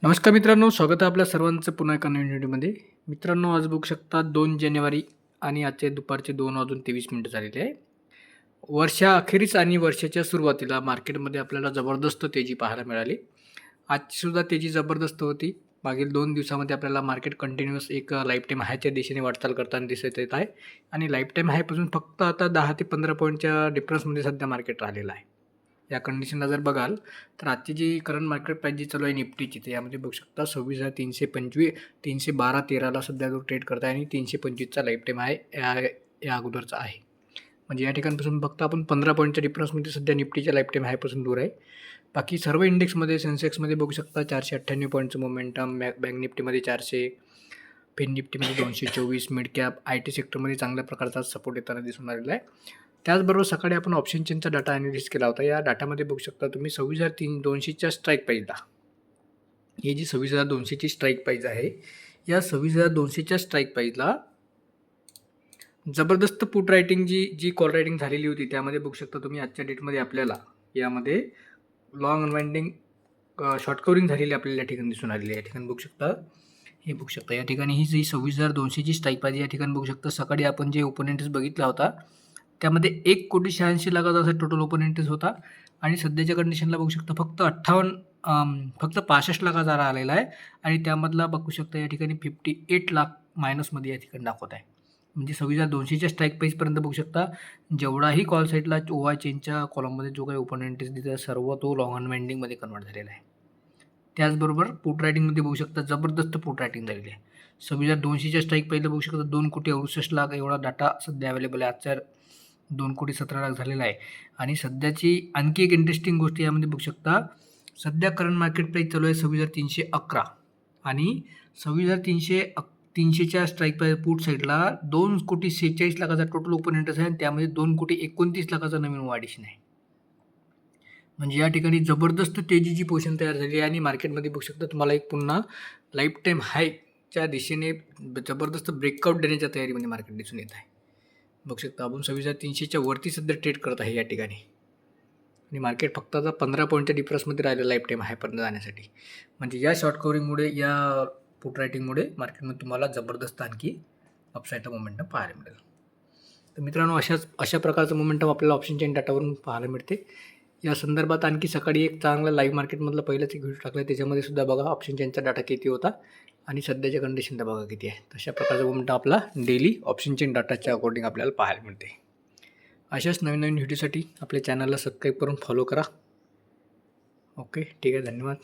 नमस्कार मित्रांनो, स्वागत आहे आपल्या सर्वांचं पुन्हा एका नवीन व्हिडिओमध्ये. मित्रांनो, आज बघू शकता 2 जानेवारी आणि आजचे दुपारचे 2:23 झालेले आहे. वर्षाअखेरीस आणि वर्षाच्या सुरुवातीला मार्केटमध्ये आपल्याला जबरदस्त तेजी पाहायला मिळाली. आजचीसुद्धा तेजी जबरदस्त होती. मागील 2 दिवसामध्ये आपल्याला मार्केट कंटिन्यूअस एक लाईफटाईम हायच्या दिशेने वाटचाल करताना दिसत येत आहे आणि लाईफटाईम हायपासून फक्त आता 10 ते 15 पॉईंटच्या डिफरन्समध्ये सध्या मार्केट राहिलेलं आहे. या कंडिशनला जर बघाल तर आजची जी करंट मार्केट प्राईस जी चालू आहे निफ्टीची, तर यामध्ये बघू शकता 26,325 312-13ला सध्या जो ट्रेड करत आहे आणि 325चा लाईफ टाईम आहे या अगोदरचा आहे. म्हणजे या ठिकाणपासून फक्त आपण 15 पॉईंटच्या डिफरन्समध्ये सध्या निफ्टीच्या लाईफ टाईम हायपासून दूर आहे. बाकी सर्व इंडेक्समध्ये सेन्सेक्समध्ये बघू शकता 498 पॉईंटचं मोमेंटम, बँक निफ्टीमध्ये 400, फिन निफ्टीमध्ये 224, मिड कॅप आय टी सेक्टरमध्ये चांगल्या प्रकारचा सपोर्ट येताना दिसून आलेला आहे. त्याचबरोबर सकाळी आपण ऑप्शन चेनचा डाटा ॲनालिसिस केला होता. या डाटामध्ये बघू शकता तुम्ही 26,200च्या स्ट्राईक प्राईजला, ही जी 26,200ची स्ट्राईक प्राईज आहे, या 26,200च्या स्ट्राईक प्राईजला जबरदस्त पुट रायटिंग जी कॉल रायटिंग झालेली होती, त्यामध्ये बघू शकता तुम्ही आजच्या डेटमध्ये आपल्याला यामध्ये लॉंग अनवाइंडिंग शॉर्ट कवरिंग झालेली आपल्याला या ठिकाणी दिसून आलेली आहे. या ठिकाणी बघू शकता, हे बघू शकता या ठिकाणी ही जी 26,200ची स्ट्राईक प्राईज या ठिकाणी बघू शकता. सकाळी आपण जे ओपन इंटरेस्ट बघितला होता त्यामध्ये 1,86,00,000 असा टोटल ओपन इंटरेस्ट होता आणि सध्याच्या कंडिशनला बघू शकता फक्त 65,00,000 आलेला आहे आणि त्यामधला बघू शकता या ठिकाणी 58,00,000 मायनसमध्ये या ठिकाणी दाखवत आहे. म्हणजे 26,200च्या स्ट्राईक प्राईसपर्यंत बघू शकता जेवढाही कॉल साईडला ओवाय चेनच्या कॉलममध्ये जो काही ओपन इंटरेस्ट दिला सर्व तो लॉंग अनवाइंडिंगमध्ये कन्वर्ट झालेला आहे. त्याचबरोबर पुट रायटिंगमध्ये बघू शकता जबरदस्त पुट रायटिंग झालेली आहे. 26,200च्या स्ट्राईक प्राईसला बघू शकता 2,68,00,000 एवढा डाटा सध्या अवेलेबल आहे. आजच्या 2,17,00,000 झालेला आहे. आणि सध्याची आणखी एक इंटरेस्टिंग गोष्ट यामध्ये बघू शकता, सध्या करंट मार्केट प्राईस चालू आहे 26,311 आणि 26,300च्या स्ट्राईक प्राईस पुट साईडला 2,46,00,000चा टोटल ओपन इंटरेस्ट आहे आणि त्यामध्ये 2,29,00,000चा नवीन ॲडिशन आहे. म्हणजे या ठिकाणी जबरदस्त तेजीची पोझिशन तयार झाली आहे आणि मार्केटमध्ये बघू शकता तुम्हाला एक पुन्हा लाईफ टाईम हायच्या दिशेने जबरदस्त ब्रेकआउट देण्याच्या तयारीमध्ये मार्केट दिसून येत आहे. बघू शकता आपण 26,300च्या वरती सध्या ट्रेड करत आहे या ठिकाणी आणि मार्केट फक्त आता 15 पॉईंटच्या डिफरन्समध्ये राहिलं लाईफ टाईम हायपर्यंत जाण्यासाठी. म्हणजे या शॉर्ट कवरिंगमुळे, या पुट रायटिंगमुळे मार्केटमध्ये तुम्हाला जबरदस्त आणखी अपसाईडचा मोमेंटम पाहायला मिळेल. तर मित्रांनो, अशा प्रकारचं मोमेंटम आपल्याला ऑप्शन चेन डाटावरून पाहायला मिळते. या संदर्भात आणखी सकाळी एक चांगला लाईव्ह मार्केटमधला पहिलाच एक व्हिडिओ टाकला आहे, त्याच्यामध्ये सुद्धा बघा ऑप्शन चेनचा डाटा किती होता आणि सध्याच्या कंडिशनला बघा किती आहे. तशा प्रकारचा मोमेंटम आपला डेली ऑप्शन चेन डाटाच्या अकॉर्डिंग आपल्याला पाहायला मिळते. अशाच नवीन नवीन व्हिडिओसाठी आपल्या चॅनलला सबस्क्राईब करून फॉलो करा. ओके, ठीक आहे, धन्यवाद.